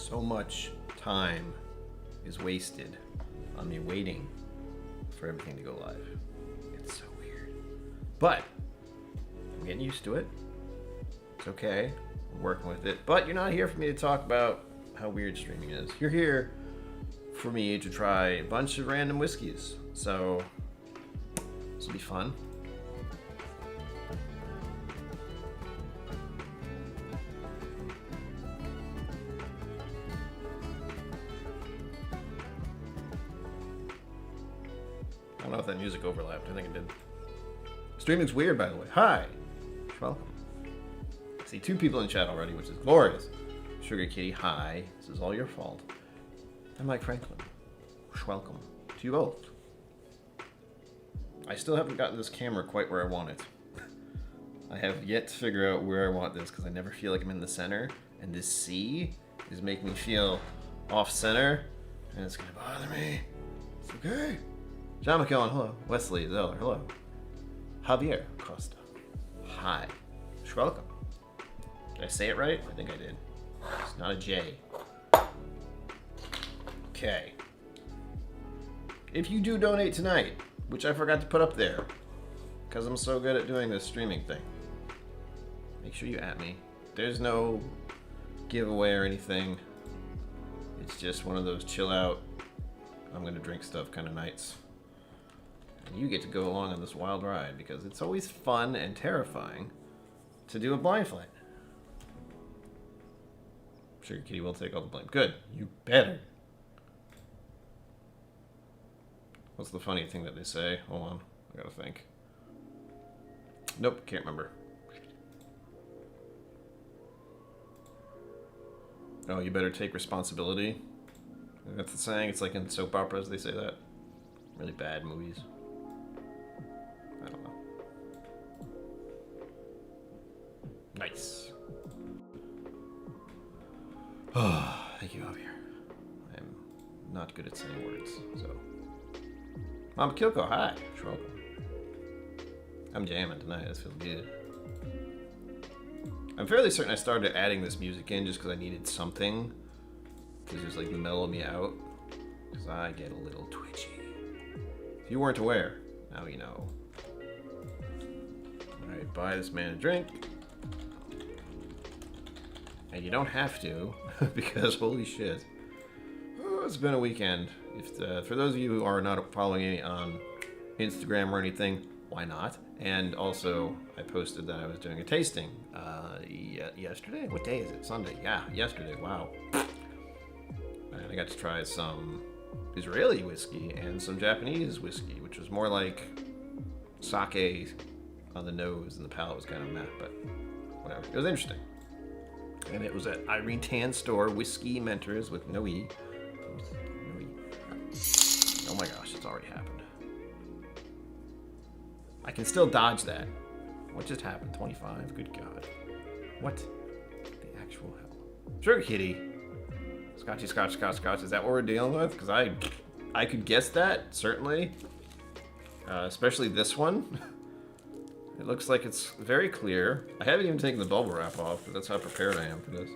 So much time is wasted on me waiting for everything to go live. It's so weird. But I'm getting used to it. It's okay. I'm working with it. But you're not here for me to talk about how weird streaming is. You're here for me to try a bunch of random whiskeys. So this will be fun. I don't know if that music overlapped. I think it did. Streaming's weird, by the way. Hi. Welcome. I see 2 people in chat already, which is glorious. Sugar Kitty, hi. This is all your fault. I'm Mike Franklin. Welcome to you both. I still haven't gotten this camera quite where I want it. I have yet to figure out where I want this because I never feel like I'm in the center. And this C is making me feel off center. And it's going to bother me. It's okay. John McKellen, hello. Wesley Zeller, hello. Javier Costa, hi. Welcome. Did I say it right? I think I did. It's not a J. Okay. If you do donate tonight, which I forgot to put up there, because I'm so good at doing this streaming thing, make sure you at me. There's no giveaway or anything. It's just one of those chill out, I'm gonna drink stuff kind of nights. And you get to go along on this wild ride because it's always fun and terrifying to do a blind flight. Sugar Kitty will take all the blame. Good. You better. What's the funny thing that they say? Hold on. I gotta think. Nope. Can't remember. Oh, you better take responsibility. That's the saying. It's like in soap operas they say that. Really bad movies. I don't know. Nice. Oh, thank you, Javier. I'm not good at saying words, so. Mom KillCo, hi. Welcome. I'm jamming tonight. This feels good. I'm fairly certain I started adding this music in just because I needed something to just like mellow me out. Because I get a little twitchy. If you weren't aware, now you know. Alright, buy this man a drink. And you don't have to, because holy shit. Oh, it's been a weekend. If for those of you who are not following me on Instagram or anything, why not? And also, I posted that I was doing a tasting yesterday? What day is it? Sunday. Yeah, yesterday. Wow. And I got to try some Israeli whiskey and some Japanese whiskey, which was more like sake on the nose, and the palate was kind of meh, but whatever. It was interesting. And it was at Irene Tan's store, Whiskey Mentors with no E. No E. Oh my gosh, it's already happened. I can still dodge that. What just happened? 25? Good God. What the actual hell? Sugar Kitty. Scotchy, Scotch, Scotch, Scotch. Is that what we're dealing with? Because I could guess that, certainly. Especially this one. It looks like it's very clear. I haven't even taken the bubble wrap off, but that's how prepared I am for this.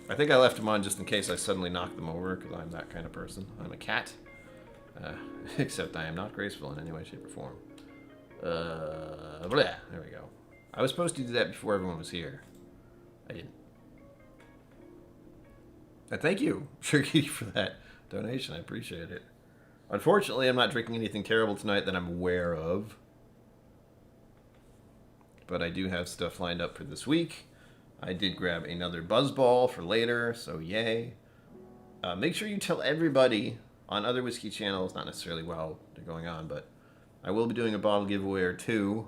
I think I left them on just in case I suddenly knock them over, because I'm that kind of person. I'm a cat. Except I am not graceful in any way, shape, or form. Blah. There we go. I was supposed to do that before everyone was here. I didn't. Thank you, Sugar, for that donation. I appreciate it. Unfortunately, I'm not drinking anything terrible tonight that I'm aware of. But I do have stuff lined up for this week. I did grab another buzzball for later, so yay. Make sure you tell everybody on other whiskey channels, not necessarily while they're going on, but I will be doing a bottle giveaway or 2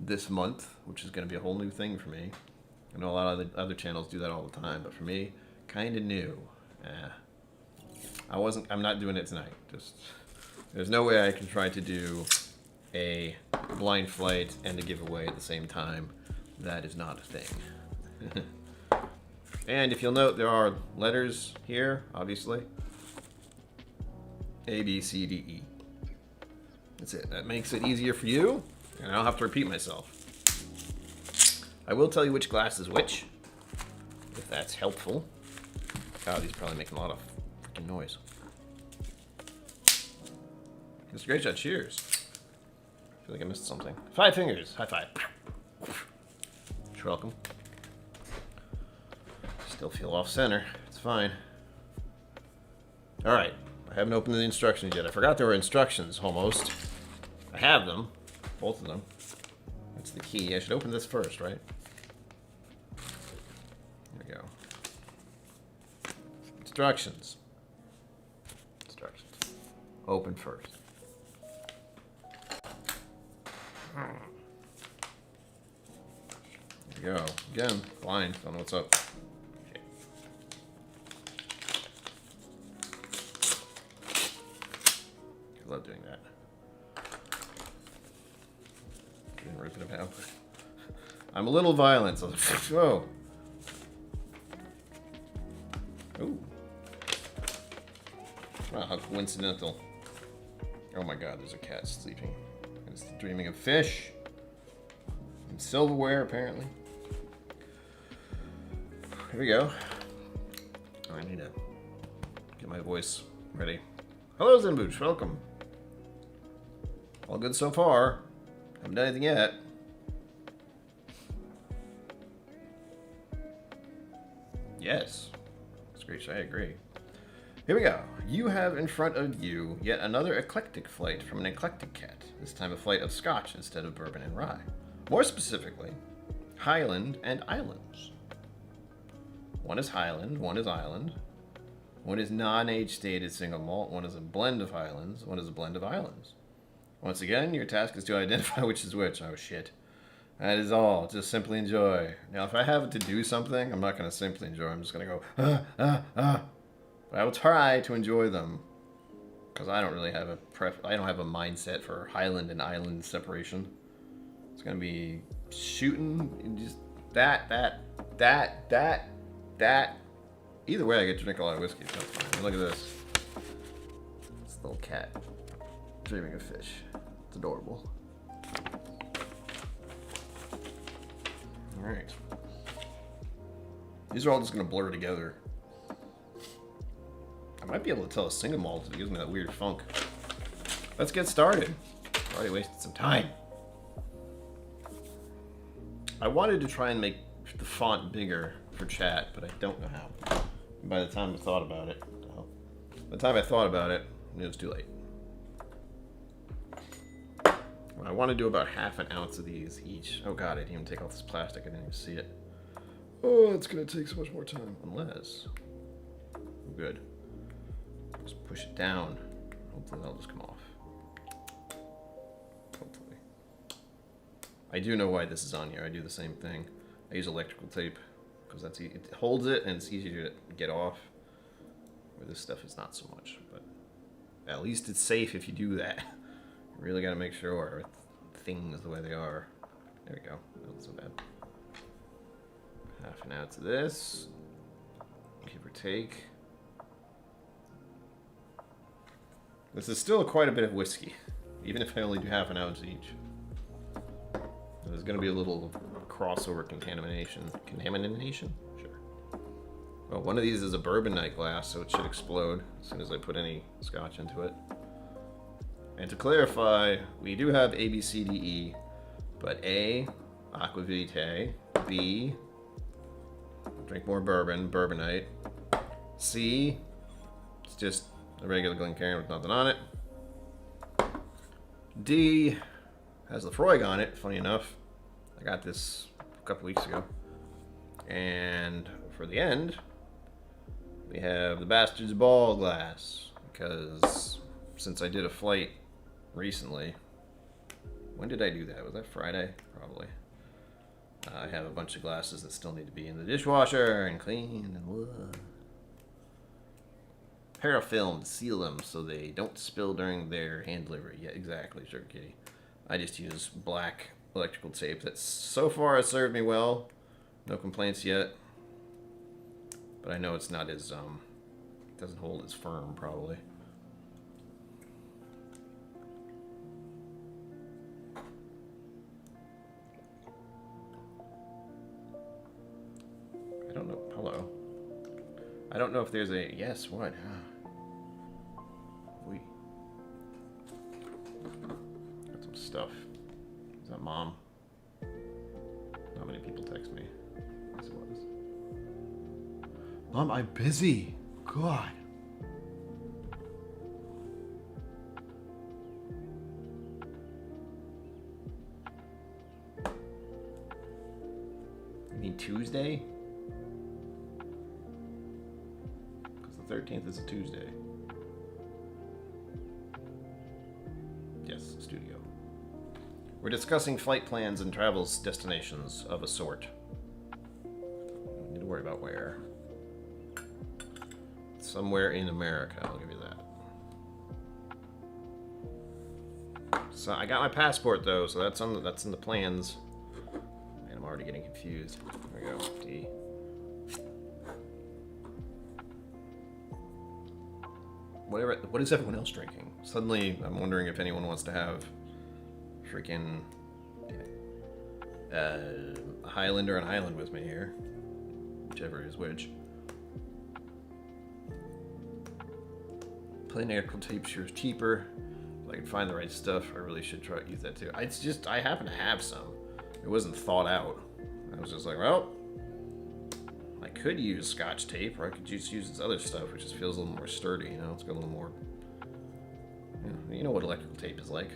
this month, which is going to be a whole new thing for me. I know a lot of the other channels do that all the time, but for me, kind of new. I'm not doing it tonight. There's no way I can try to do a blind flight and a giveaway at the same time. That is not a thing. And if you'll note, there are letters here, obviously. A, B, C, D, E. That's it. That makes it easier for you, and I don't have to repeat myself. I will tell you which glass is which, if that's helpful. God, he's probably making a lot of freaking noise. Mr. Great Shot, cheers. I feel like I missed something. 5 fingers, high five. You're welcome. Still feel off center. It's fine. All right, I haven't opened the instructions yet. I forgot there were instructions almost. I have them, both of them. That's the key. I should open this first, right? There we go. Instructions. Instructions. Open first. There we go. Again, blind. Don't know what's up. Okay. I love doing that. Didn't rip it out. I'm a little violent, so whoa. Ooh. Wow, how coincidental. Oh my god, there's a cat sleeping. It's dreaming of fish. And silverware, apparently. Here we go. Oh, I need to get my voice ready. Hello, Zenbooch. Welcome. All good so far. Haven't done anything yet. Yes. That's great. I agree. Here we go. You have in front of you yet another eclectic flight from an eclectic cat. This time a flight of Scotch instead of bourbon and rye. More specifically, Highland and Islands. One is Highland, one is Island. One is non-age stated single malt, one is a blend of Highlands, one is a blend of Islands. Once again, your task is to identify which is which. Oh shit. That is all. Just simply enjoy. Now, if I have to do something, I'm not going to simply enjoy. I'm just going to go, But I will try to enjoy them. Because I don't really have a I don't have a mindset for Highland and Island separation. It's going to be shooting, and just that. Either way, I get to drink a lot of whiskey. So fine. Look at this. This little cat dreaming of fish. It's adorable. Alright. These are all just going to blur together. I might be able to tell a single malt if it gives me that weird funk. Let's get started. Already wasted some time. I wanted to try and make the font bigger for chat, but I don't know how. By the time I thought about it, it was too late. I want to do about half an ounce of these each. Oh god, I didn't even take off this plastic. I didn't even see it. Oh, it's going to take so much more time. Unless... Good. Just push it down. Hopefully that'll just come off. Hopefully. I do know why this is on here. I do the same thing. I use electrical tape because it holds it and it's easier to get off. Where this stuff is not so much, but at least it's safe if you do that. You really got to make sure with things the way they are. There we go. That wasn't so bad. Half an ounce of this, give or take. This is still quite a bit of whiskey, even if I only do half an ounce each. There's going to be a little crossover contamination. Contamination? Sure. Well, one of these is a bourbon night glass, so it should explode as soon as I put any scotch into it. And to clarify, we do have A, B, C, D, E, but A, aquavitae, B, drink more bourbon, bourbon night. C, it's just a regular Glencairn with nothing on it. D has Lafroig on it, funny enough. I got this a couple weeks ago. And for the end, we have the Bastard's Ball glass. Because since I did a flight recently, when did I do that? Was that Friday? Probably. I have a bunch of glasses that still need to be in the dishwasher and cleaned and wood. Parafilm to seal them so they don't spill during their hand delivery. Yeah, exactly, Sugar Kitty. I just use black electrical tape that so far has served me well. No complaints yet. But I know it's not as, doesn't hold as firm, probably. I don't know. Hello. I don't know if there's a... Yes, what? We got some stuff. Is that Mom? Not many people text me. Yes, it was. Mom, I'm busy. God. You mean Tuesday? Because the 13th is a Tuesday. Yes, studio. We're discussing flight plans and travel destinations of a sort. Don't need to worry about where. Somewhere in America, I'll give you that. So I got my passport though, so that's in the plans. And I'm already getting confused. There we go. D. Whatever. What is everyone else drinking? Suddenly, I'm wondering if anyone wants to have freaking Highland or an Island with me here, whichever is which. Plain article tape sure is cheaper. If I can find the right stuff, I really should try to use that too. It's just, I happen to have some. It wasn't thought out. I was just like, well, I could use Scotch tape, or I could just use this other stuff, which just feels a little more sturdy, you know? It's got a little more, you know what electrical tape is like.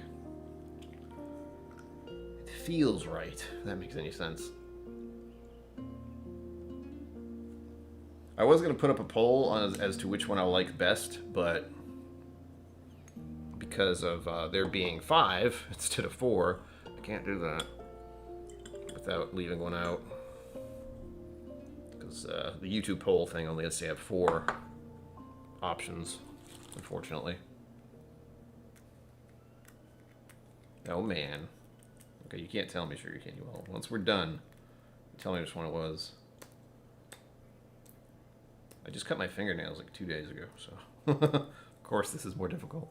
It feels right, if that makes any sense. I was going to put up a poll as to which one I like best, but because of there being 5 instead of 4, I can't do that without leaving one out. Because the YouTube poll thing only lets you have 4 options, unfortunately. Oh man. Okay, you can't tell me, sure you can. You will. Once we're done, tell me which one it was. I just cut my fingernails like 2 days ago, so of course this is more difficult.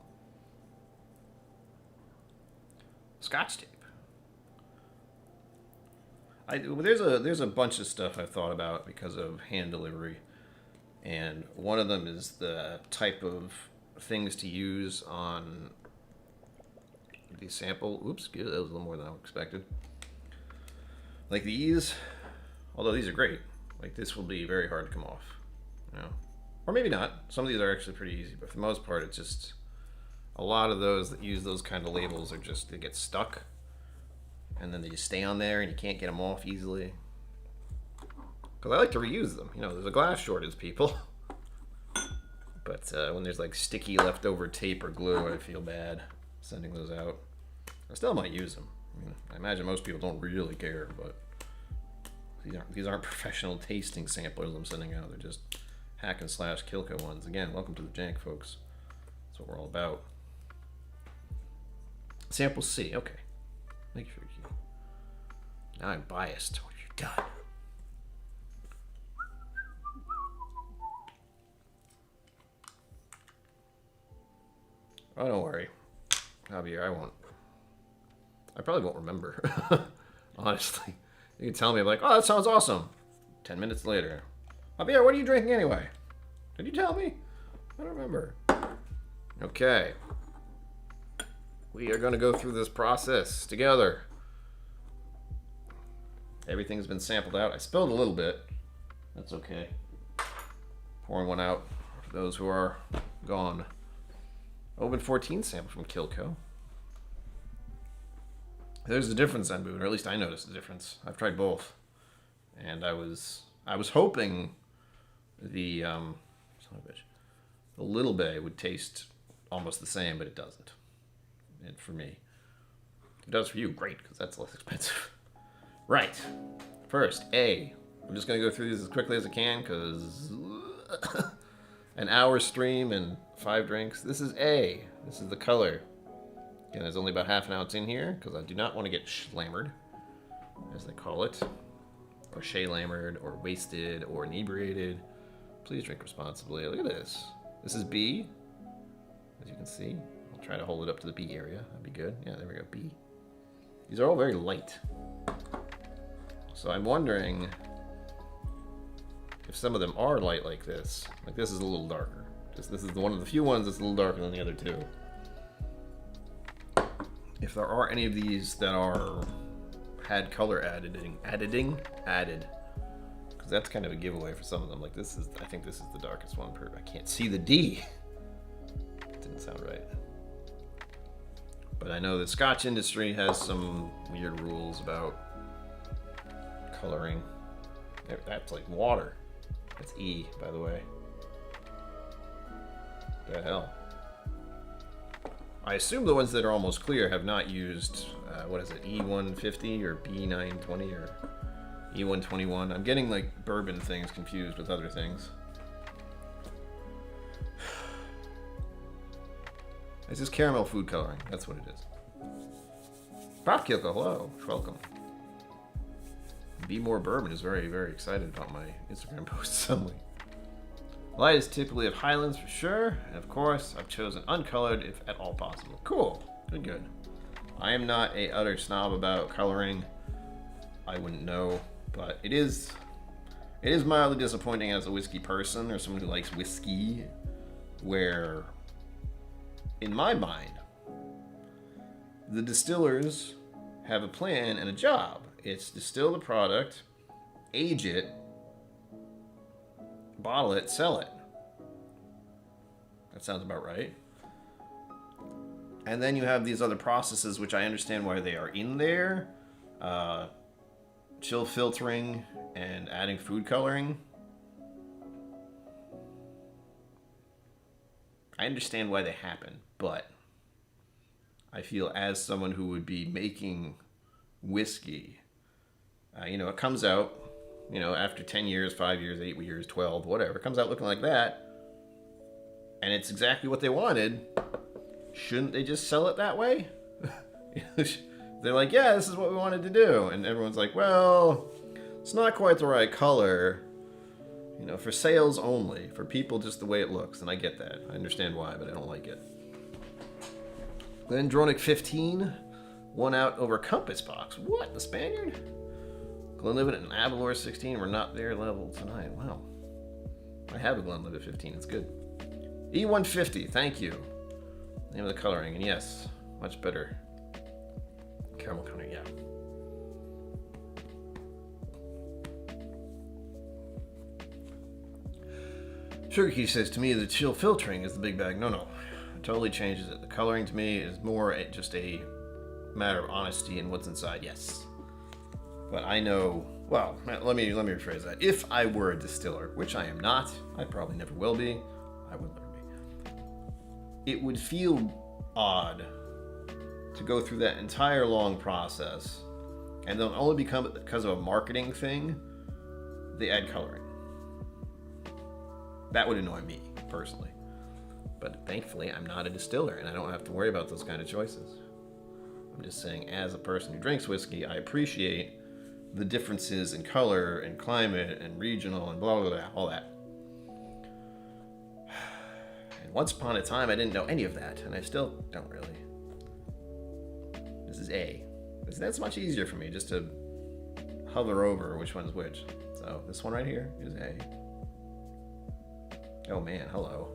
Scotch tape. There's a bunch of stuff I've thought about because of hand delivery, and one of them is the type of things to use on the sample. Oops, that was a little more than I expected. Like these, although these are great, like this will be very hard to come off. You know? Or maybe not. Some of these are actually pretty easy, but for the most part, it's just a lot of those that use those kind of labels are just, they get stuck, and then they just stay on there, and you can't get them off easily. Because I like to reuse them. You know, there's a glass shortage, people. But when there's like sticky leftover tape or glue, I feel bad sending those out. I still might use them. I mean, I imagine most people don't really care, but these aren't professional tasting samplers I'm sending out. They're just hack and slash KillCo ones. Again, welcome to the jank, folks. That's what we're all about. Sample C, okay. Make sure you. Now I'm biased. What have you done? Oh, don't worry, Javier. I probably won't remember. Honestly, you can tell me like, oh, that sounds awesome. 10 minutes later, Javier, what are you drinking anyway? Did you tell me? I don't remember. Okay. We are going to go through this process together. Everything's been sampled out. I spilled a little bit. That's okay. Pouring one out for those who are gone. Open 14 sample from KillCo. There's a difference on Boone, or at least I noticed a difference. I've tried both, and I was hoping the son of a bitch, the Little Bay would taste almost the same, but it doesn't. And for me, it does for you, great, because that's less expensive. Right. First, A. I'm just gonna go through these as quickly as I can, because an hour stream and 5 drinks. This is A. This is the color. Again, there's only about half an ounce in here, because I do not want to get schlammered, as they call it. Or shay-lammered, or wasted, or inebriated. Please drink responsibly. Look at this. This is B, as you can see. I'll try to hold it up to the B area. That'd be good. Yeah, there we go, B. These are all very light. So I'm wondering if some of them are light like this is a little darker. This is one of the few ones that's a little darker than the other two. If there are any of these that are had color added, because that's kind of a giveaway for some of them. Like this is, I think this is the darkest one. I can't see the D. Didn't sound right. But I know the Scotch industry has some weird rules about coloring. That's like water. That's E, by the way. The hell? I assume the ones that are almost clear have not used, what is it, E150 or B920 or E121. I'm getting like bourbon things confused with other things. This is caramel food coloring. That's what it is. Prop KillCo, hello. Welcome. Be More Bourbon is very, very excited about my Instagram posts suddenly. Light is typically of Highlands for sure. And of course, I've chosen uncolored if at all possible. Cool. Good, good. I am not a utter snob about coloring. I wouldn't know. But it is mildly disappointing as a whiskey person or someone who likes whiskey, where in my mind, the distillers have a plan and a job. It's distill the product, age it, bottle it, sell it. That sounds about right. And then you have these other processes, which I understand why they are in there. Chill filtering and adding food coloring. I understand why they happen, but I feel as someone who would be making whiskey, it comes out, after 10 years, 5 years, 8 years, 12, whatever, it comes out looking like that, and it's exactly what they wanted. Shouldn't they just sell it that way? They're like, yeah, this is what we wanted to do. And everyone's like, well, it's not quite the right color. For sales only, for people just the way it looks. And I get that. I understand why, but I don't like it. Glendronach 15, 1 out over Compass Box. What, the Spaniard? Glenlivet and Avalor 16 were not their level tonight. Wow. I have a Glenlivet 15, it's good. E150, thank you. Name of the coloring, and yes, much better. Caramel coloring, yeah. Sugar Key says, to me, the chill filtering is the big bag. No, it totally changes it. The coloring to me is more just a matter of honesty and what's inside, yes. But I know, well, let me rephrase that. If I were a distiller, which I am not, I probably never will be, I would never be, it would feel odd to go through that entire long process and then only because of a marketing thing, they add coloring. That would annoy me, personally. But thankfully, I'm not a distiller, and I don't have to worry about those kind of choices. I'm just saying, as a person who drinks whiskey, I appreciate the differences in color and climate and regional and blah, blah, blah, all that. And once upon a time, I didn't know any of that, and I still don't really. This is A. That's much easier for me, just to hover over which one's which. So this one right here is A. Oh man, hello.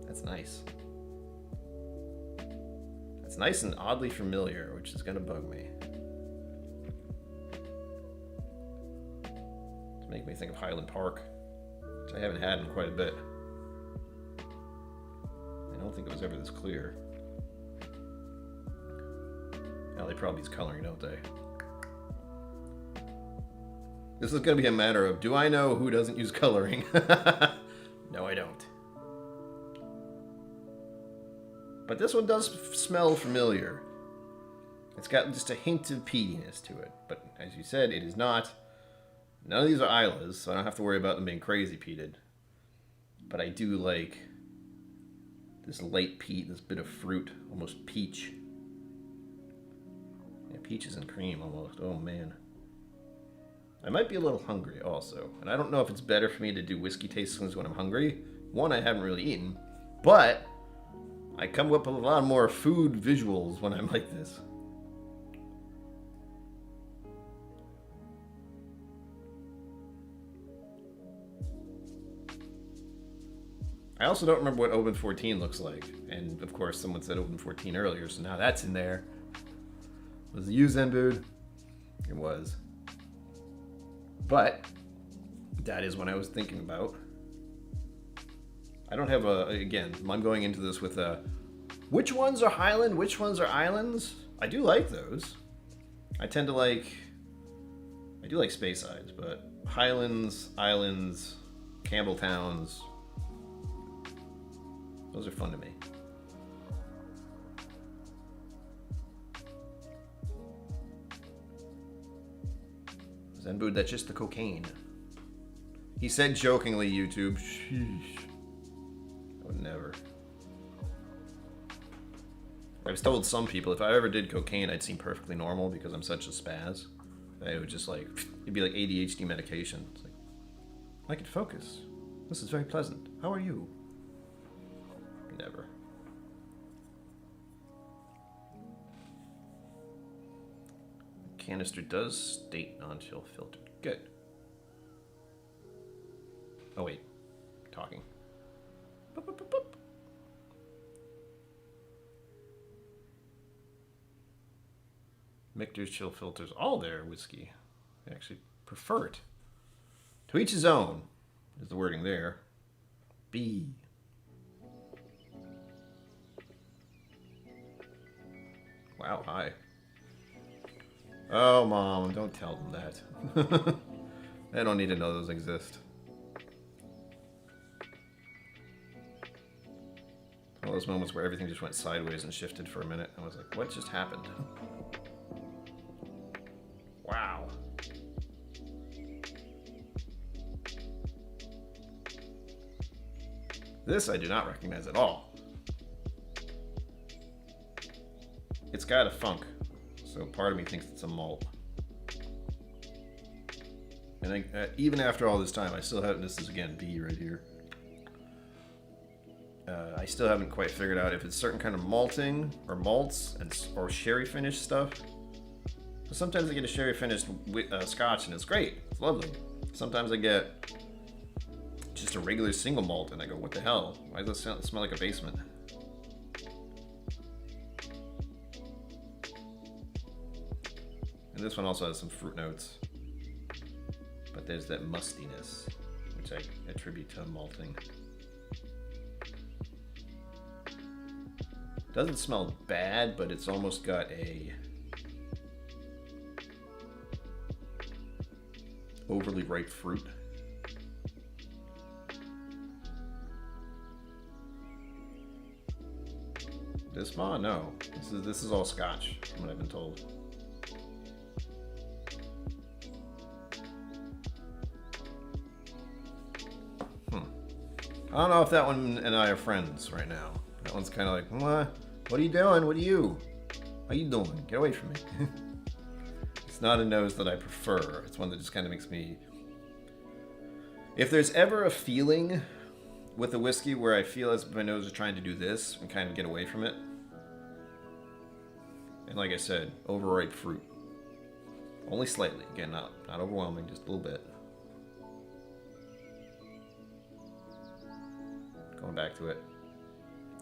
That's nice. That's nice and oddly familiar, which is gonna bug me. To make me think of Highland Park, which I haven't had in quite a bit. I don't think it was ever this clear. Now they probably use coloring, don't they? This is going to be a matter of, do I know who doesn't use coloring? No, I don't. But this one does smell familiar. It's got just a hint of peatiness to it. But as you said, it is not. None of these are Islas, so I don't have to worry about them being crazy peated. But I do like this light peat, this bit of fruit, almost peach. Yeah, peaches and cream almost. Oh man. I might be a little hungry also, and I don't know if it's better for me to do whiskey tastings when I'm hungry. One, I haven't really eaten, but I come up with a lot more food visuals when I'm like this. I also don't remember what Open 14 looks like. And of course, someone said Open 14 earlier, so now that's in there. Was it used Zenbood? It was. But that is what I was thinking about. I don't have again, I'm going into this with which ones are Highland, which ones are Islands? I do like those. I do like Speyside, but Highlands, Islands, Campbelltowns, those are fun to me. Zenbood, that's just the cocaine. He said jokingly, YouTube. Sheesh. I would never. I've told some people if I ever did cocaine, I'd seem perfectly normal because I'm such a spaz. It would just like, it'd be like ADHD medication. It's like, I can focus. This is very pleasant. How are you? Never. Canister does state non-chill filtered. Good. Oh wait, talking. Boop, boop, boop, boop. Michter's chill filters all their whiskey. I actually prefer it. To each his own is the wording there. B. Wow, hi. Oh, Mom, don't tell them that. They don't need to know those exist. All those moments where everything just went sideways and shifted for a minute. I was like, what just happened? Wow. This I do not recognize at all. It's got a funk, so part of me thinks it's a malt. And even after all this time, I still haven't, this is again B right here. I still haven't quite figured out if it's certain kind of malting or malts or sherry finished stuff. So sometimes I get a sherry finished Scotch and it's great, it's lovely. Sometimes I get just a regular single malt and I go, what the hell? Why does it smell like a basement? And this one also has some fruit notes. But there's that mustiness, which I attribute to malting. Doesn't smell bad, but it's almost got a overly ripe fruit. This one? No. This is all Scotch, from what I've been told. I don't know if that one and I are friends right now. That one's kind of like, what? What are you doing? What are you? How you doing? Get away from me. It's not a nose that I prefer. It's one that just kind of makes me... If there's ever a feeling with a whiskey where I feel as my nose is trying to do this and kind of get away from it, and like I said, overripe fruit. Only slightly. Again, not overwhelming, just a little bit. Going back to it.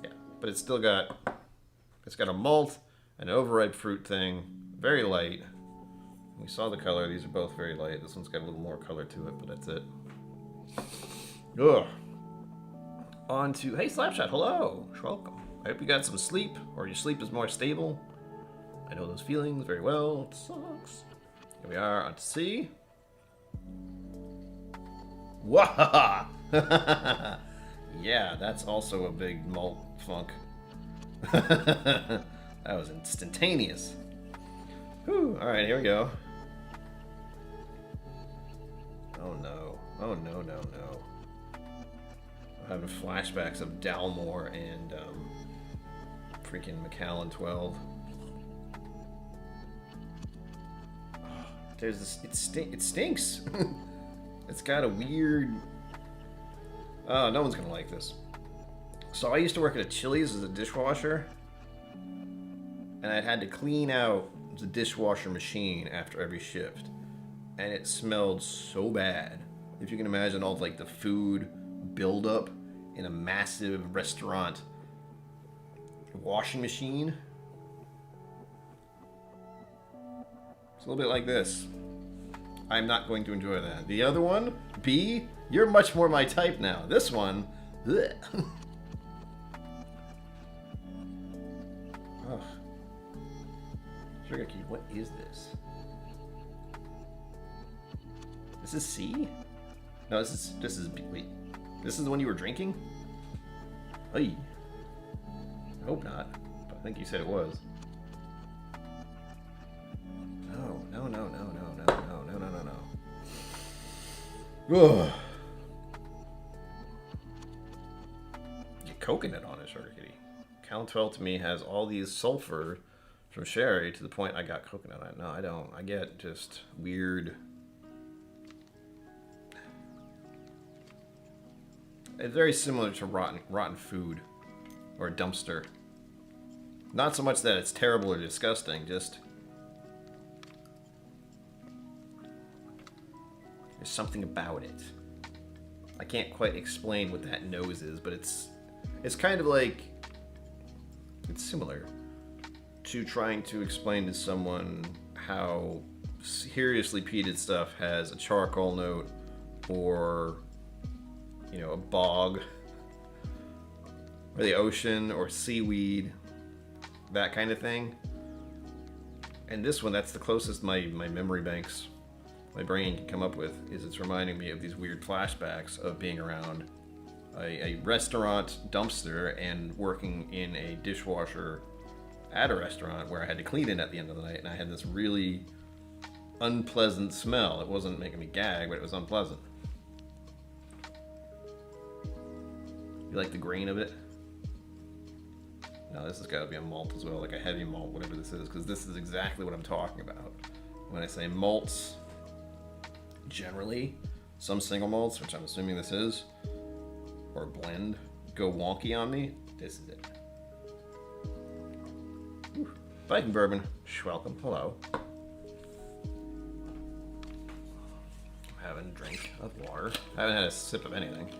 Yeah, but it's still got, it's got a malt, an overripe fruit thing, very light. We saw the color, these are both very light. This one's got a little more color to it, but that's it. Ugh. On to, hey Slapshot, hello, welcome. I hope you got some sleep, or your sleep is more stable. I know those feelings very well, it sucks. Here we are, on to C. Wahaha! Yeah, that's also a big malt funk. That was instantaneous. Whew. Alright, here we go. Oh no. Oh no, no, no. I'm having flashbacks of Dalmore and freaking Macallan 12. Oh, there's this, it stinks. It's got a weird... Oh, no one's gonna like this. So I used to work at a Chili's as a dishwasher, and I'd had to clean out the dishwasher machine after every shift, and it smelled so bad. If you can imagine all like the food buildup in a massive restaurant washing machine. It's a little bit like this. I'm not going to enjoy that. The other one, B, you're much more my type now. This one, bleh. Ugh. Sugar Key, what is this? This is C? No, this is B. Wait, this is the one you were drinking? Hey. I hope not, but I think you said it was. No. Get coconut on it, Sugar Kitty. Count 12 to me has all these sulfur from sherry to the point I got coconut on it. No, I don't. I get just weird. It's very similar to rotten food or a dumpster. Not so much that it's terrible or disgusting, just there's something about it. I can't quite explain what that nose is, but it's kind of like, it's similar to trying to explain to someone how seriously peated stuff has a charcoal note or, you know, a bog or the ocean or seaweed, that kind of thing. And this one, that's the closest my memory banks, my brain can come up with, is it's reminding me of these weird flashbacks of being around a restaurant dumpster and working in a dishwasher at a restaurant where I had to clean it at the end of the night, and I had this really unpleasant smell. It wasn't making me gag, but it was unpleasant. You like the grain of it? No, this has got to be a malt as well, like a heavy malt, whatever this is, because this is exactly what I'm talking about. When I say malts, generally, some single malts, which I'm assuming this is, or blend, go wonky on me. This is it. Whew. Viking Bourbon, welcome, hello. I'm having a drink of water. I haven't had a sip of anything.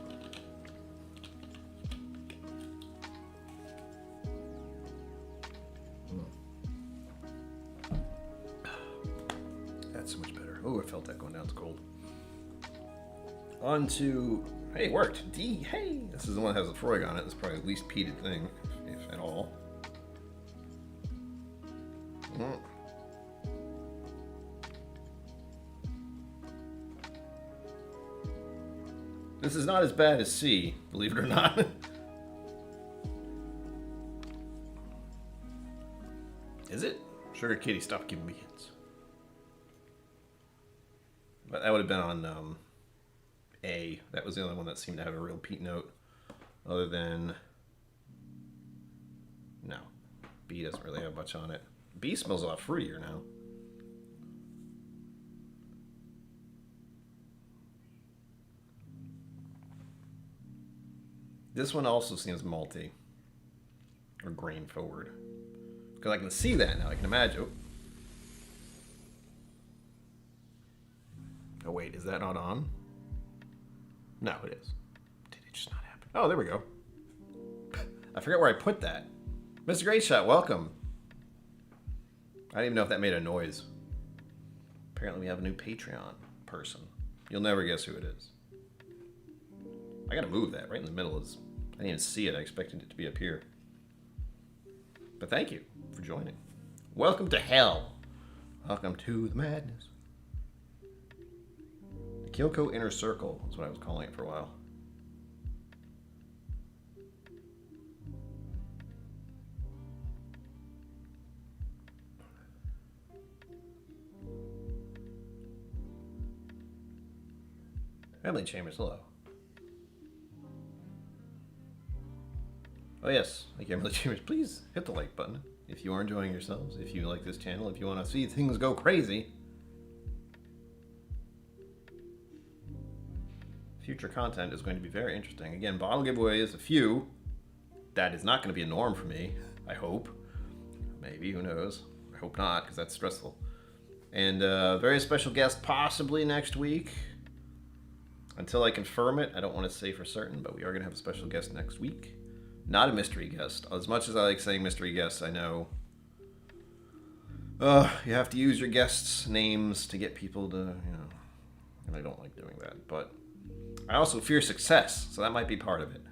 That's so much better. Oh, I felt that going down. It's cold. On to, hey, it worked. D, hey. This is the one that has a Freud on it. It's probably the least peated thing, if at all. This is not as bad as C, believe it or not. Is it? Sugar Kitty, stop giving me hints. But that would have been on A. That was the only one that seemed to have a real peat note. Other than... No. B doesn't really have much on it. B smells a lot fruitier now. This one also seems malty. Or grain forward. Because I can see that now. I can imagine. Oh, wait. Is that not on? No, it is. Did it just not happen? Oh, there we go. I forget where I put that. Mr. Great Shot, welcome. I didn't even know if that made a noise. Apparently we have a new Patreon person. You'll never guess who it is. I gotta move that. Right in the middle is... I didn't even see it. I expected it to be up here. But thank you for joining. Welcome to hell. Welcome to the madness. The KillCo Inner Circle is what I was calling it for a while. Emily Chambers, hello. Oh yes, thank you, Emily Chambers. Please hit the like button if you are enjoying yourselves, if you like this channel, if you want to see things go crazy. Future content is going to be very interesting. Again, bottle giveaways, a few. That is not going to be a norm for me, I hope. Maybe, who knows. I hope not, because that's stressful. And very special guest possibly next week. Until I confirm it, I don't want to say for certain, but we are going to have a special guest next week. Not a mystery guest. As much as I like saying mystery guests, I know you have to use your guests' names to get people to, and I don't like doing that. But I also fear success, so that might be part of it.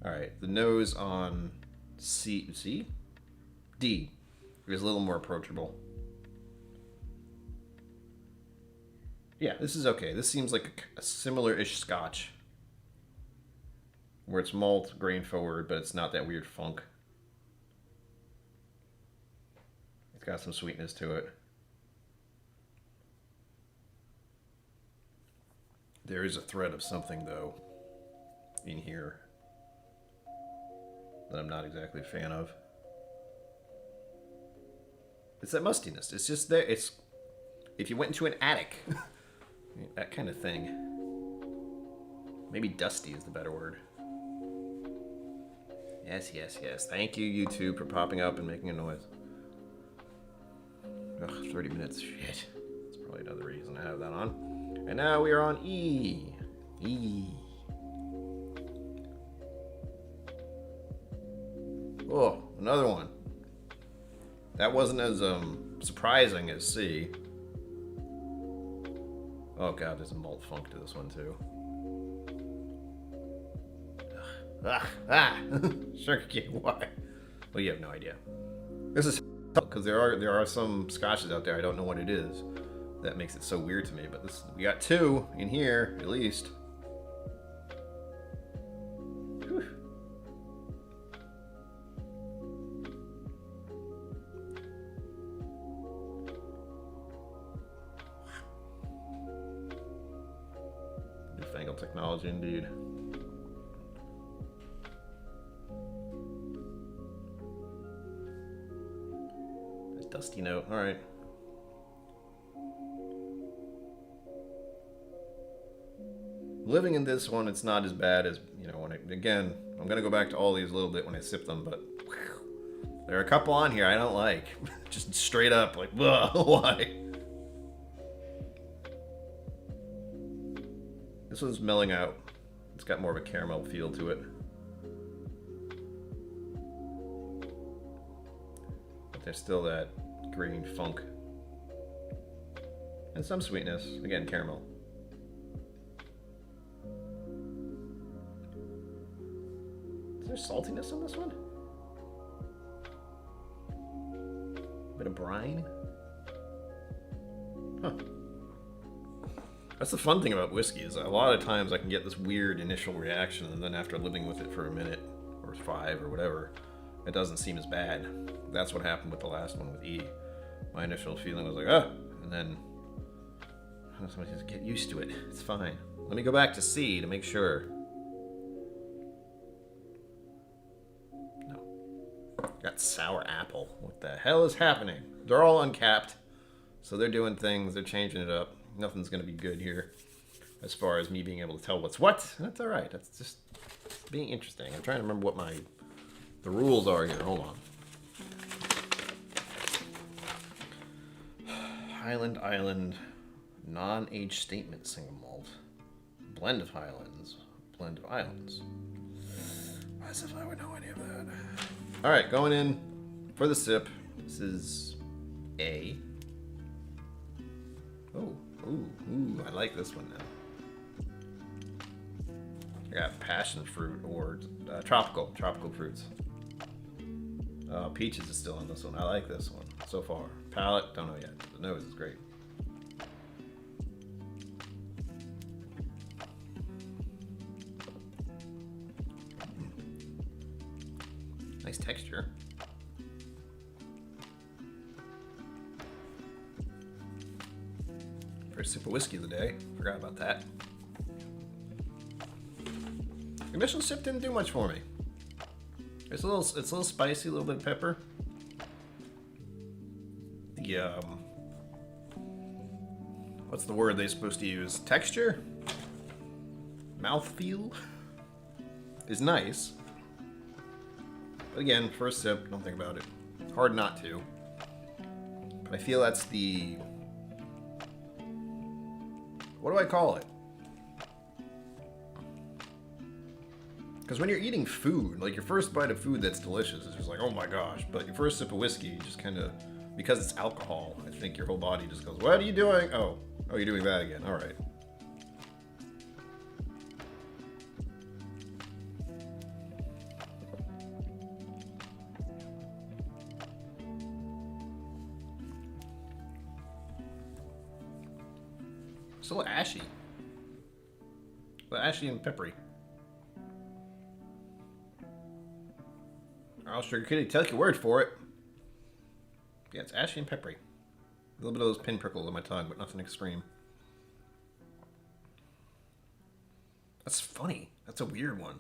Alright, the nose on C? D is a little more approachable. Yeah, this is okay. This seems like a similar-ish Scotch. Where it's malt, grain forward, but it's not that weird funk. It's got some sweetness to it. There is a thread of something, though, in here that I'm not exactly a fan of. It's that mustiness. It's just there. It's if you went into an attic, that kind of thing. Maybe dusty is the better word. Yes, yes, yes. Thank you, YouTube, for popping up and making a noise. Ugh, 30 minutes. Shit. That's probably another reason I have that on. And now we are on E. E. Oh, another one. That wasn't as surprising as C. Oh god, there's a malt funk to this one too. Sugar cane, why? Well, you have no idea. This is because there are some scotches out there I don't know what it is. That makes it so weird to me. But this, we got two in here at least. Whew. Newfangled technology indeed. Dusty note. All right. Living in this one, it's not as bad as, when again, I'm going to go back to all these a little bit when I sip them, but whew, there are a couple on here I don't like. Just straight up, like, why? This one's melling out. It's got more of a caramel feel to it. But there's still that green funk. And some sweetness. Again, caramel. Is there saltiness on this one? Bit of brine? Huh. That's the fun thing about whiskey, is a lot of times I can get this weird initial reaction, and then after living with it for a minute, or 5, or whatever, it doesn't seem as bad. That's what happened with the last one with E. My initial feeling was like, and then somebody says, get used to it. It's fine. Let me go back to C to make sure. No. Got sour apple. What the hell is happening? They're all uncapped, so they're doing things. They're changing it up. Nothing's going to be good here as far as me being able to tell what's what. That's all right. That's just being interesting. I'm trying to remember what the rules are here. Hold on. Highland Island, non-age statement single malt, blend of Highlands, blend of Islands. As if I would know any of that. All right, going in for the sip. This is A. Oh, ooh, I like this one now. I got passion fruit or tropical fruits. Peaches is still on this one. I like this one so far. Palate, don't know yet. The nose is great. Nice texture. First sip of whiskey of the day. Forgot about that. The initial sip didn't do much for me. It's a little spicy, a little bit of pepper. The what's the word they're supposed to use? Texture? Mouthfeel? Is nice. But again, first sip, don't think about it. Hard not to. But I feel that's the What do I call it? Because when you're eating food, like your first bite of food that's delicious, it's just like, oh my gosh. But your first sip of whiskey, you just kind of, because it's alcohol, I think your whole body just goes, what are you doing? Oh, you're doing that again. All right. It's a little ashy. A little ashy and peppery. I'll Sugar Kitty, take your word for it. Yeah, it's ashy and peppery. A little bit of those pin prickles on my tongue, but nothing extreme. That's funny. That's a weird one.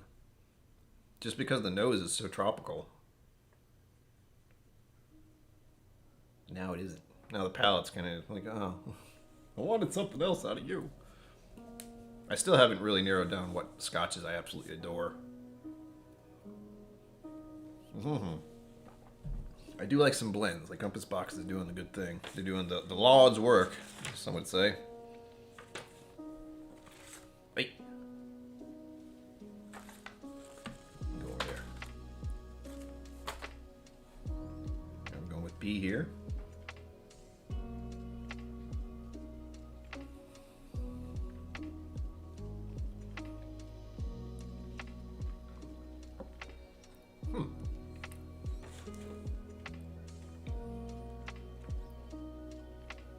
Just because the nose is so tropical. Now it isn't. Now the palate's kind of like, oh, I wanted something else out of you. I still haven't really narrowed down what scotches I absolutely adore. I do like some blends. Like Compass Box is doing the good thing. They're doing the Lord's work, some would say. Wait. Go over there. I'm going with B here.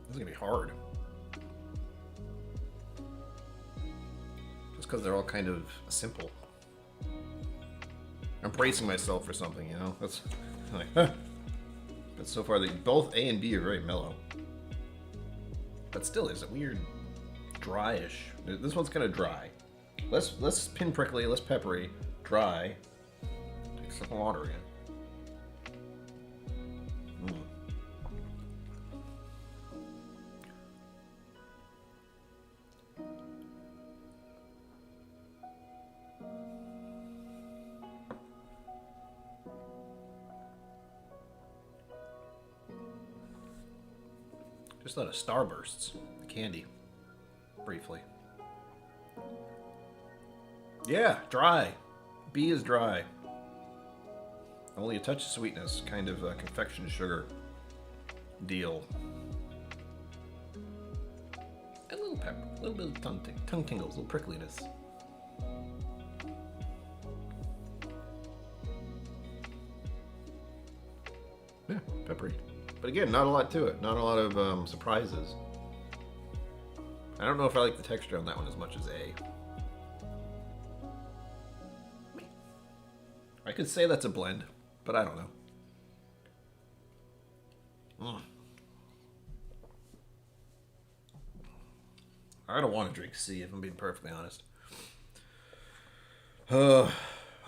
This is gonna be hard. Just because they're all kind of simple. I'm bracing myself for something, you know? That's like, huh. But so far, both A and B are very mellow. But still, there's a weird dryish. This one's kind of dry. Less pin prickly, less peppery, dry. Take some water again. Just thought of Starbursts, the candy, briefly. Yeah, dry. B is dry. Only a touch of sweetness, kind of a confection sugar deal. And a little pepper, a little bit of tongue tingles, a little prickliness. Yeah, peppery. But again, not a lot to it. Not a lot of surprises. I don't know if I like the texture on that one as much as A. I could say that's a blend, but I don't know. I don't want to drink C, if I'm being perfectly honest. I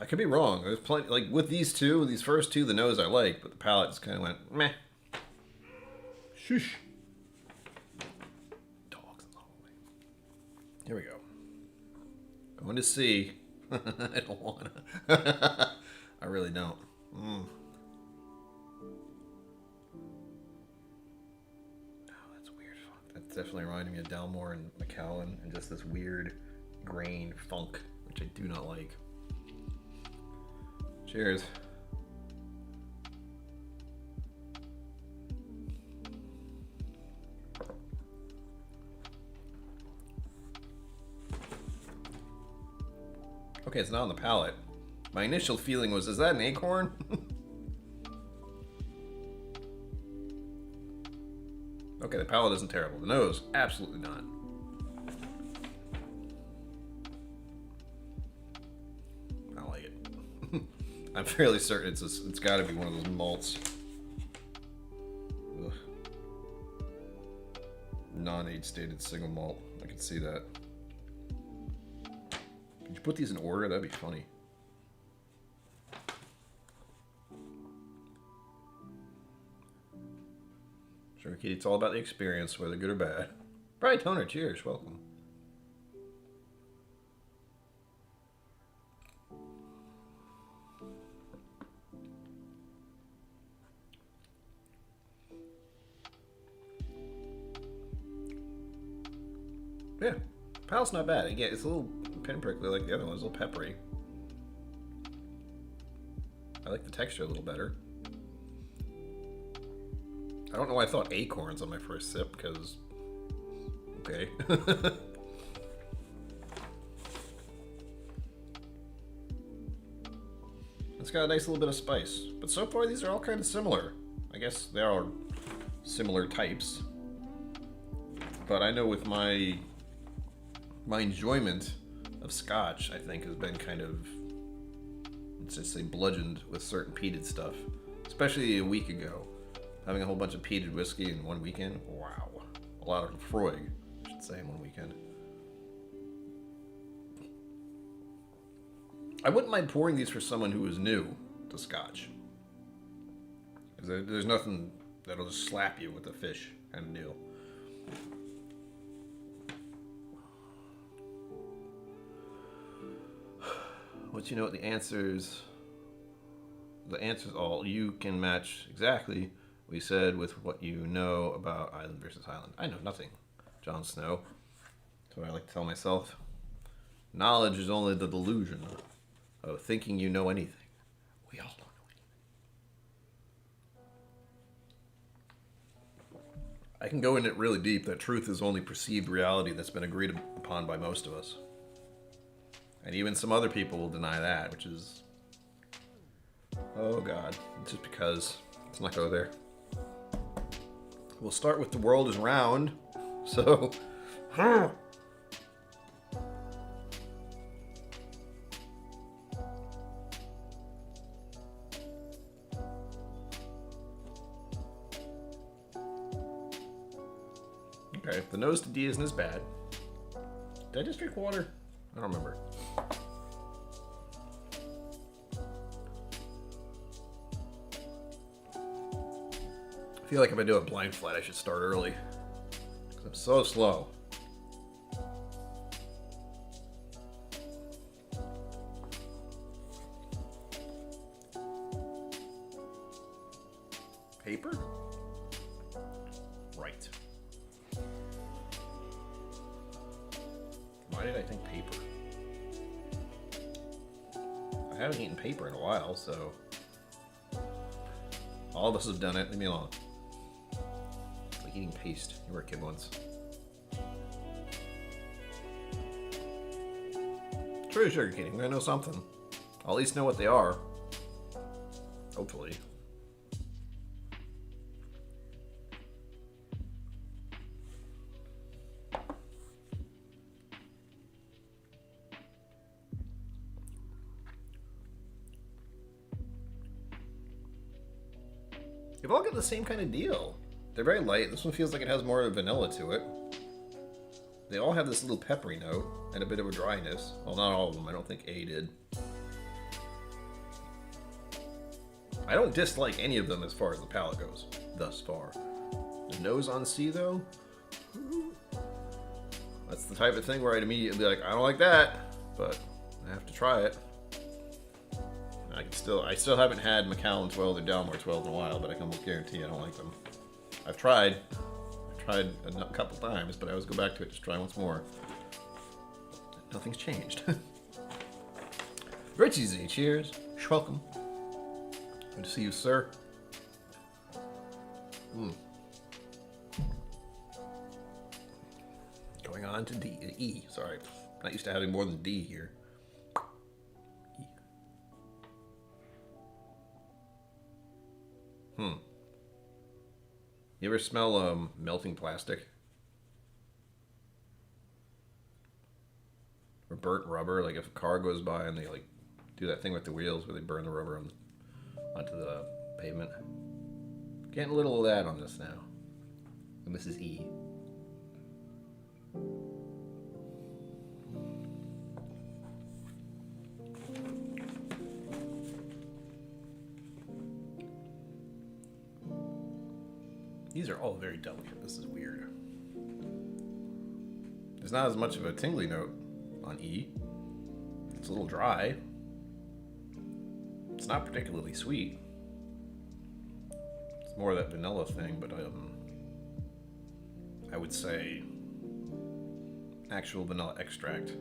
could be wrong. There's plenty, like with these first two, the nose I like, but the palate just kind of went meh. Shush. Dogs in the hallway. Here we go. Going to C. I don't want to. I really don't. Oh, that's weird. Fuck. That's definitely reminding me of Dalmore and Macallan and just this weird grain funk, which I do not like. Cheers. Okay, it's not on the palate. My initial feeling was, is that an acorn? Okay, the palate isn't terrible. The nose, absolutely not. I don't like it. I'm fairly certain it's got to be one of those malts. Non-age stated single malt. I can see that. Could you put these in order? That'd be funny. Sure, Kitty, it's all about the experience, whether good or bad. Bright Toner, cheers, welcome. Yeah, palate's not bad. Again, it's a little pinprickly like the other ones, a little peppery. I like the texture a little better. I don't know why I thought acorns on my first sip, because... Okay. It's got a nice little bit of spice. But so far, these are all kind of similar. I guess they are similar types. But I know with my enjoyment of Scotch, I think, has been kind of, let's just say, bludgeoned with certain peated stuff. Especially a week ago. Having a whole bunch of peated whiskey in one weekend. Wow. A lot of Freud, I should say, in one weekend. I wouldn't mind pouring these for someone who is new to Scotch. There's nothing that'll just slap you with a fish kind of deal. What you know what the answers all you can match exactly we said with what you know about Island versus Highland. I know nothing, Jon Snow. That's what I like to tell myself. Knowledge is only the delusion of thinking you know anything. We all don't know anything. I can go in it really deep that truth is only perceived reality that's been agreed upon by most of us. And even some other people will deny that, which is... Oh God, it's just because. Let's not go there. We'll start with the world is round, so... Okay, the nose to D isn't as bad. Did I just drink water? I don't remember. I feel like if I do a blind flat, I should start early. Because I'm so slow. Paper? Right. Why did I think paper? I haven't eaten paper in a while, so... All of us have done it. Leave me alone. It's like eating paste. You were a kid once. True sugar cane. I'm gonna know something. I'll at least know what they are. Hopefully. They've all got the same kind of deal. They're very light. This one feels like it has more vanilla to it. They all have this little peppery note and a bit of a dryness. Well, not all of them. I don't think A did. I don't dislike any of them as far as the palate goes, thus far. The nose on C, though? That's the type of thing where I'd immediately be like, I don't like that, but I have to try it. I still haven't had Macallan 12 or Dalmore 12 in a while, but I can almost guarantee I don't like them. I've tried a couple times, but I always go back to it, just try once more. Nothing's changed. Richie Z, cheers. Welcome. Good to see you, sir. Going on to E. Sorry, not used to having more than D here. You ever smell melting plastic? Or burnt rubber? Like if a car goes by and they like do that thing with the wheels where they burn the rubber onto the pavement. Getting a little of that on this now. And this is E. These are all very delicate. This is weird. There's not as much of a tingly note on E. It's a little dry. It's not particularly sweet. It's more of that vanilla thing, but I would say actual vanilla extract.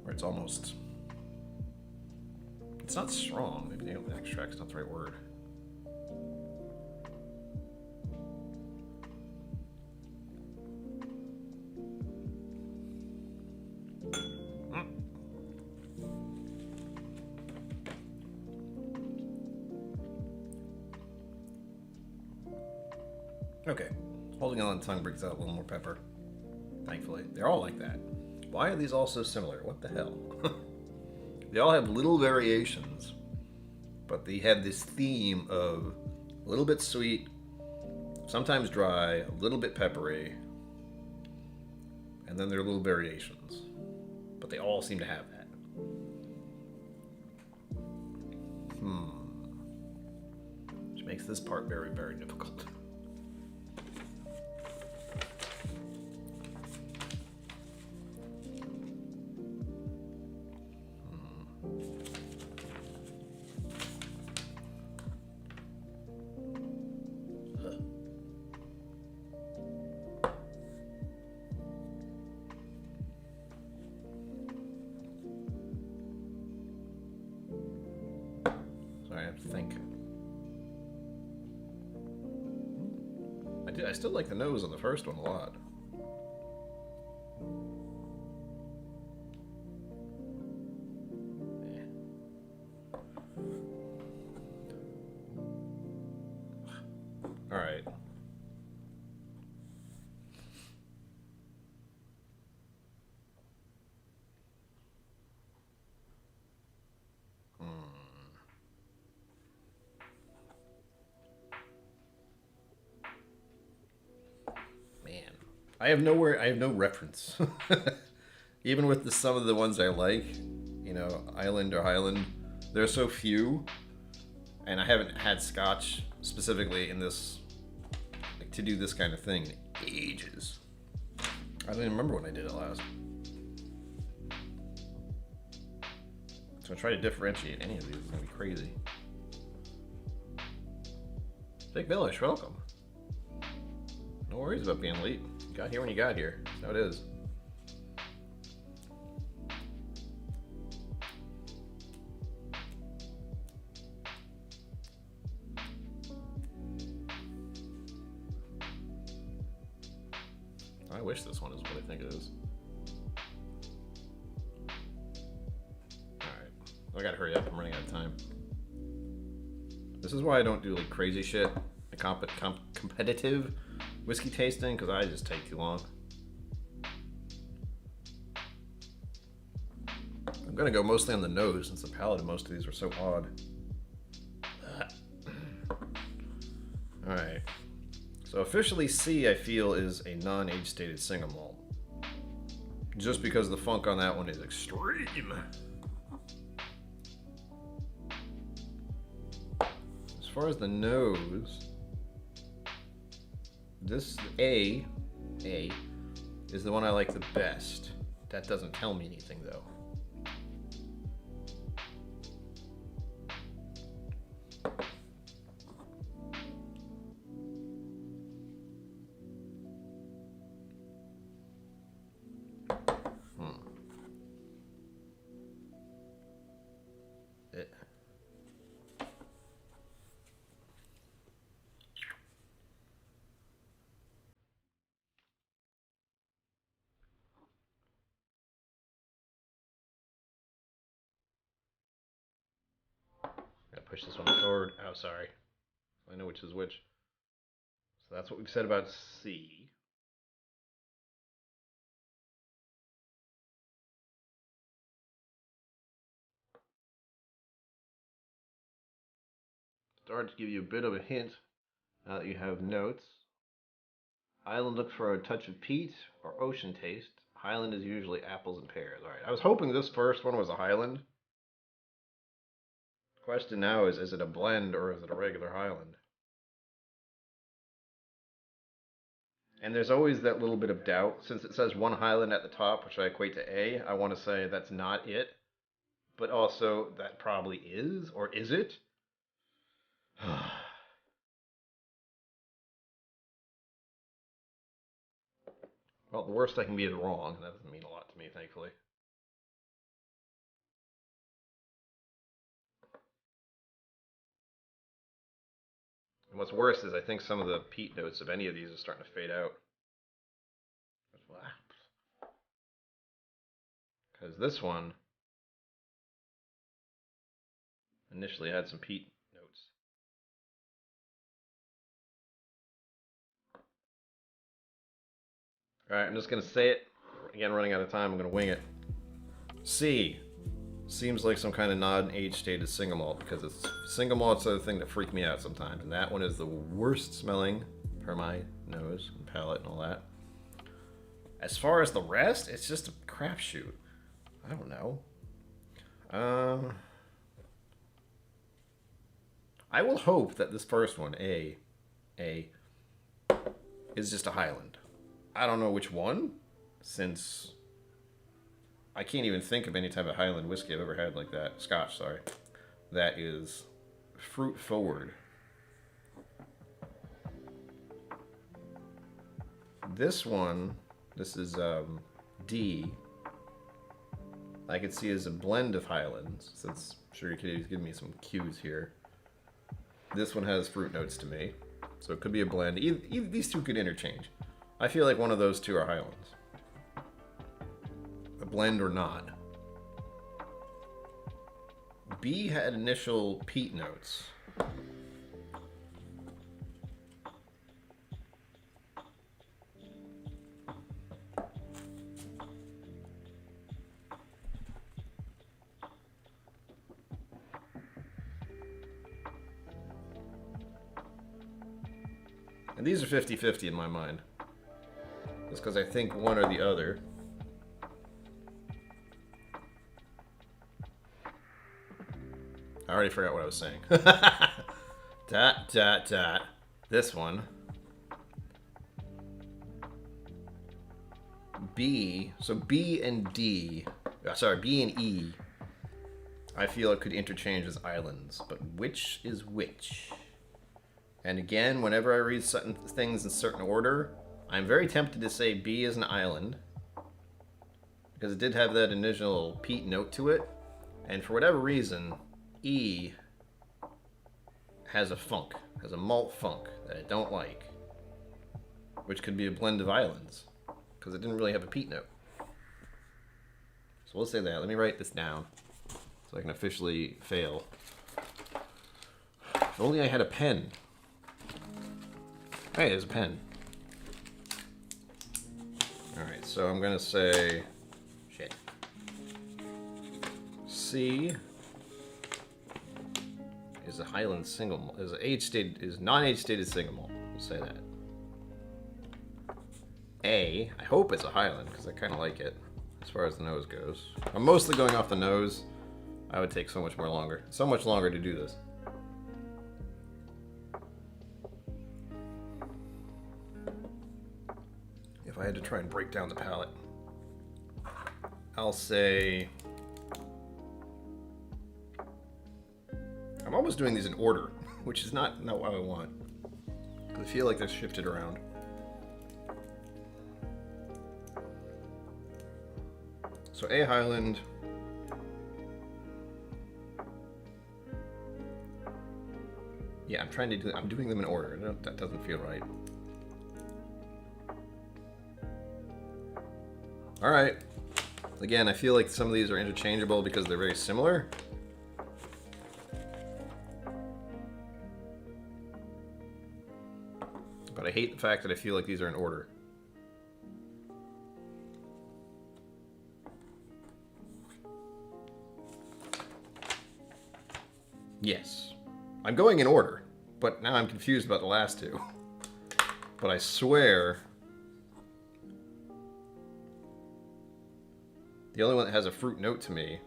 Where it's almost... It's not strong. Maybe the extract's not the right word. Okay, holding on the tongue brings out a little more pepper. Thankfully, they're all like that. Why are these all so similar? What the hell? They all have little variations, but they have this theme of a little bit sweet, sometimes dry, a little bit peppery, and then there are little variations. But they all seem to have that. Which makes this part very, very difficult. I have to think. I still like the nose on the first one a lot. All right. I have no reference. Even with some of the ones I like, you know, Island or Highland, there are so few, and I haven't had Scotch specifically in this, like, to do this kind of thing in ages. I don't even remember when I did it last. So I try to differentiate any of these. It's gonna be crazy. Big Millish, welcome. No worries about being late. Got here when you got here. That's how it is. I wish this one is what I think it is. Alright. I gotta hurry up. I'm running out of time. This is why I don't do like crazy shit, like competitive whiskey tasting, because I just take too long. I'm gonna go mostly on the nose since the palate of most of these are so odd. Alright. So officially C, I feel, is a non-age stated single malt. Just because the funk on that one is extreme. As far as the nose, this A is the one I like the best. That doesn't tell me anything though. Push this one forward. Oh, sorry. I know which is which. So that's what we've said about C. Start to give you a bit of a hint now that you have notes. Island looks for a touch of peat or ocean taste. Highland is usually apples and pears. All right. I was hoping this first one was a Highland. Question now is it a blend or is it a regular Highland? And there's always that little bit of doubt. Since it says one Highland at the top, which I equate to A, I want to say that's not it. But also, that probably is, or is it? Well, the worst I can be is wrong. That doesn't mean a lot to me, thankfully. And what's worse is I think some of the peat notes of any of these are starting to fade out. Because this one initially had some peat notes. Alright, I'm just going to say it. Again, running out of time, I'm going to wing it. C. Seems like some kind of non-age stated single malt, because it's single malt's the thing that freak me out sometimes, and that one is the worst smelling per my nose and palate and all that. As far as the rest, it's just a crapshoot. I don't know. I will hope that this first one, A, is just a Highland. I don't know which one, since I can't even think of any type of Highland whiskey I've ever had like that. Scotch, sorry. That is fruit forward. This one, this is D. I could see as a blend of Highlands, since Sugar Kitty's giving me some cues here. This one has fruit notes to me, so it could be a blend. Either these two could interchange. I feel like one of those two are Highlands. A blend or not. B had initial peat notes. And these are 50-50 in my mind. Just because I think one or the other. I already forgot what I was saying. Dot, dot, dot. This one. B. So B and D. Sorry, B and E. I feel it could interchange as islands. But which is which? And again, whenever I read certain things in certain order, I'm very tempted to say B is an island. Because it did have that initial peat note to it. And for whatever reason, E has a funk, has a malt funk that I don't like. Which could be a blend of islands. Because it didn't really have a peat note. So we'll say that. Let me write this down. So I can officially fail. If only I had a pen. Hey, there's a pen. Alright, so I'm gonna say shit. C is a Highland single malt. Is non-age stated single malt. We'll say that. A, I hope it's a Highland because I kind of like it as far as the nose goes. I'm mostly going off the nose. I would take so much longer to do this. If I had to try and break down the palate, I'll say I'm almost doing these in order, which is not what I want. I feel like they're shifted around. So A Highland. Yeah, I'm doing them in order. That doesn't feel right. All right. Again, I feel like some of these are interchangeable because they're very similar. But I hate the fact that I feel like these are in order. Yes. I'm going in order, but now I'm confused about the last two. But I swear the only one that has a fruit note to me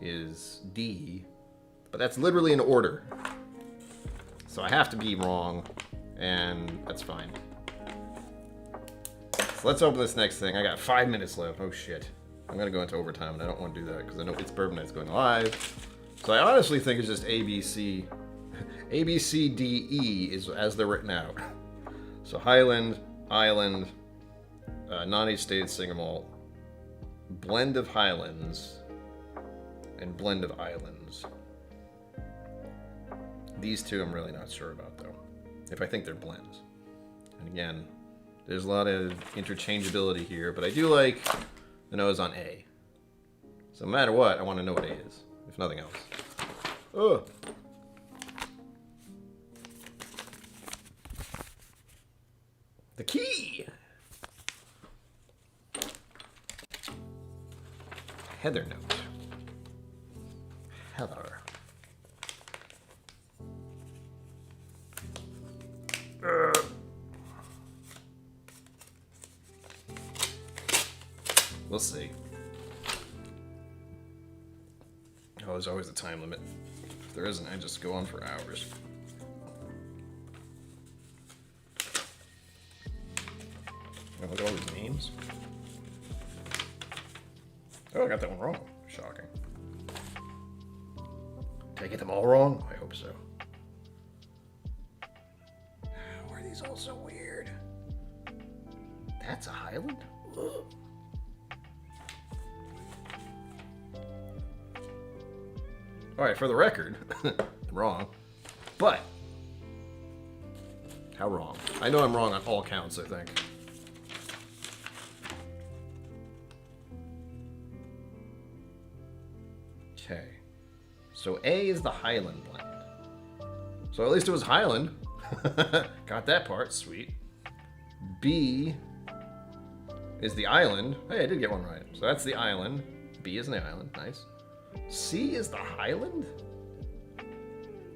is D, but that's literally in order. So I have to be wrong, and that's fine. So let's open this next thing. I got 5 minutes left. Oh shit. I'm gonna go into overtime, and I don't want to do that because I know it's Bourbon Night's going live. So I honestly think it's just A, B, C, D, E is as they're written out. So Highland, Island, non-age stated single malt, blend of Highlands, and blend of Islands. These two I'm really not sure about, though. If I think they're blends. And again, there's a lot of interchangeability here, but I do like the nose on A. So no matter what, I want to know what A is, if nothing else. Ugh. The key! Heather note. Heather. We'll see. Oh, there's always a time limit. If there isn't, I just go on for hours. Oh, look at all these names. Oh, I got that one wrong. Shocking. Did I get them all wrong? I hope so. Why are these all so weird? That's a Highland? Ugh. Alright, for the record, I'm wrong. But, how wrong? I know I'm wrong on all counts, I think. Okay. So A is the Highland blend. So at least it was Highland. Got that part, sweet. B is the Island. Hey, I did get one right. So that's the Island. B is the Island, nice. C is the Highland?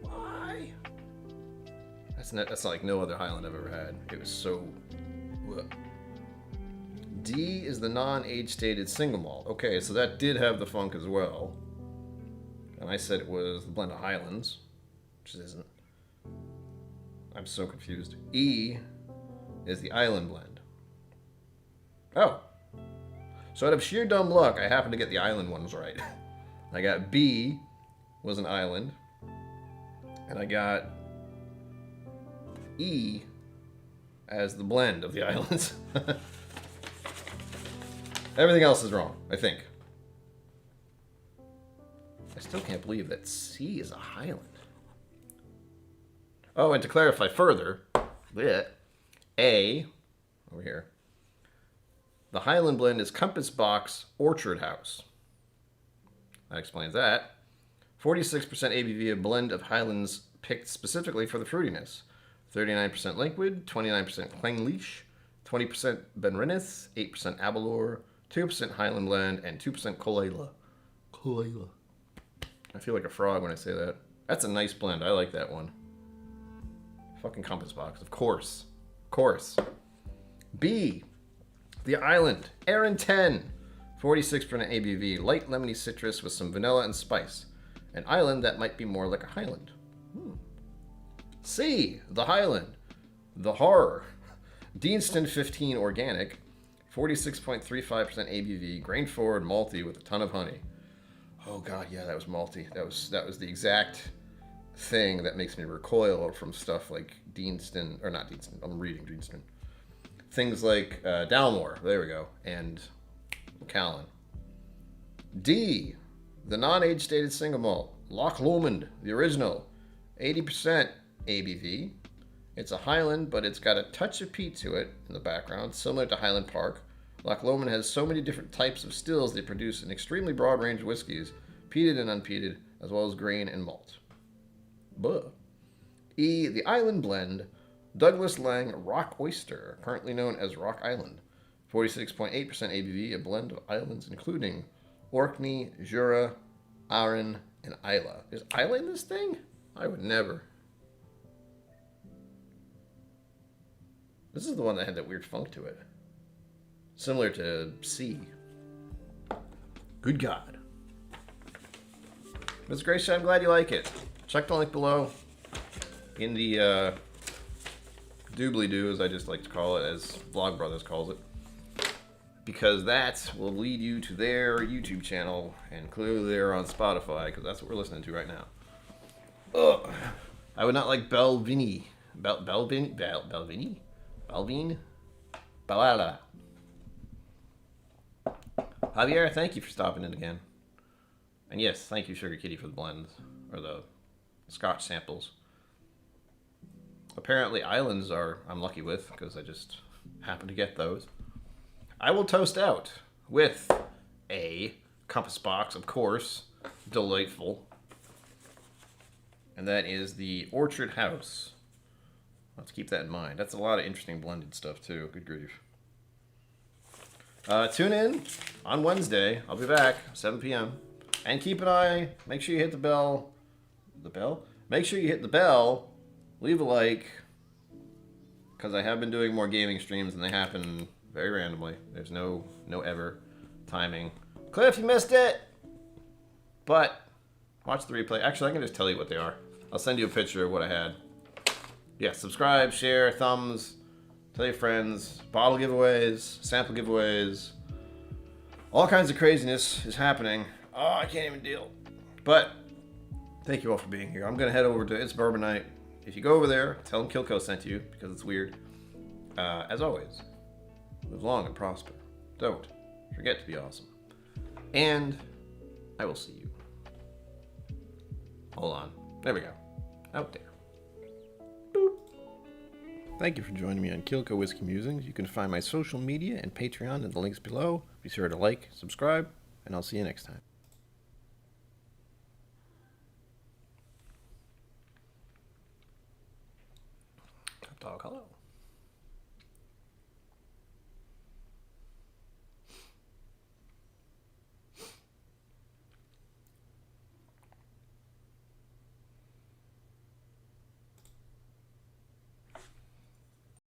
Why? That's like no other Highland I've ever had. It was so... Ugh. D is the non-age stated single malt. Okay, so that did have the funk as well. And I said it was the blend of Highlands, which it isn't. I'm so confused. E is the Island blend. Oh. So out of sheer dumb luck, I happened to get the Island ones right. I got B was an Island. And I got E as the blend of the Islands. Everything else is wrong, I think. I still can't believe that C is a Highland. Oh, and to clarify further, A, over here, the Highland blend is Compass Box Orchard House. That explains that. 46% ABV, a blend of Highlands picked specifically for the fruitiness. 39% liquid, 29% Klingleash, 20% Benrinith, 8% Abalor, 2% Highland blend, and 2% Kolela. Kolela. I feel like a frog when I say that. That's a nice blend. I like that one. Fucking Compass Box, of course. Of course. B, the Island, Aaron 10, 46% ABV, light lemony citrus with some vanilla and spice. An island that might be more like a Highland. C, the Highland, the Horror, Deanston 15 organic, 46.35% ABV, grain forward, malty with a ton of honey. Oh god, yeah, that was malty. That was the exact thing that makes me recoil from stuff like Deanston, or not Deanston, I'm reading Deanston. Things like Dalmore, there we go, and Callan. D, the non-age stated single malt, Loch Lomond, the original, 80% ABV. It's a Highland, but it's got a touch of peat to it in the background, similar to Highland Park. Loch Lomond has so many different types of stills they produce an extremely broad range of whiskeys, peated and unpeated, as well as grain and malt. Buh. E, the Island blend, Douglas Lang Rock Oyster, currently known as Rock Island. 46.8% ABV, a blend of islands including Orkney, Jura, Arran, and Isla. Is Isla in this thing? I would never. This is the one that had that weird funk to it. Similar to C. Good God. Ms. Gracia, I'm glad you like it. Check the link below in the doobly-doo, as I just like to call it, as Vlogbrothers calls it. Because that will lead you to their YouTube channel, and clearly they're on Spotify, because that's what we're listening to right now. Ugh. I would not like Belvini. Belvini? Balvin? Balala. Javier, thank you for stopping in again. And yes, thank you, Sugar Kitty, for the blends, or the Scotch samples. Apparently, islands I'm lucky with, because I just happen to get those. I will toast out with a compass box, of course. Delightful. And that is the Orchard House. Let's keep that in mind. That's a lot of interesting blended stuff, too. Good grief. Tune in on Wednesday. I'll be back, 7 p.m. And keep an eye. Make sure you hit the bell. The bell? Make sure you hit the bell. Leave a like. Because I have been doing more gaming streams and they happen very randomly. There's no ever timing. Cliff, you missed it! But watch the replay. Actually, I can just tell you what they are. I'll send you a picture of what I had. Yeah, subscribe, share, thumbs, tell your friends, bottle giveaways, sample giveaways. All kinds of craziness is happening. Oh, I can't even deal. But thank you all for being here. I'm going to head over to It's Bourbon Night. If you go over there, tell them KillCo sent you, because it's weird. As always, live long and prosper. Don't forget to be awesome. And I will see you. Hold on. There we go. Out there. Boop. Thank you for joining me on KillCo Whiskey Musings. You can find my social media and Patreon in the links below. Be sure to like, subscribe, and I'll see you next time. Dog, hello.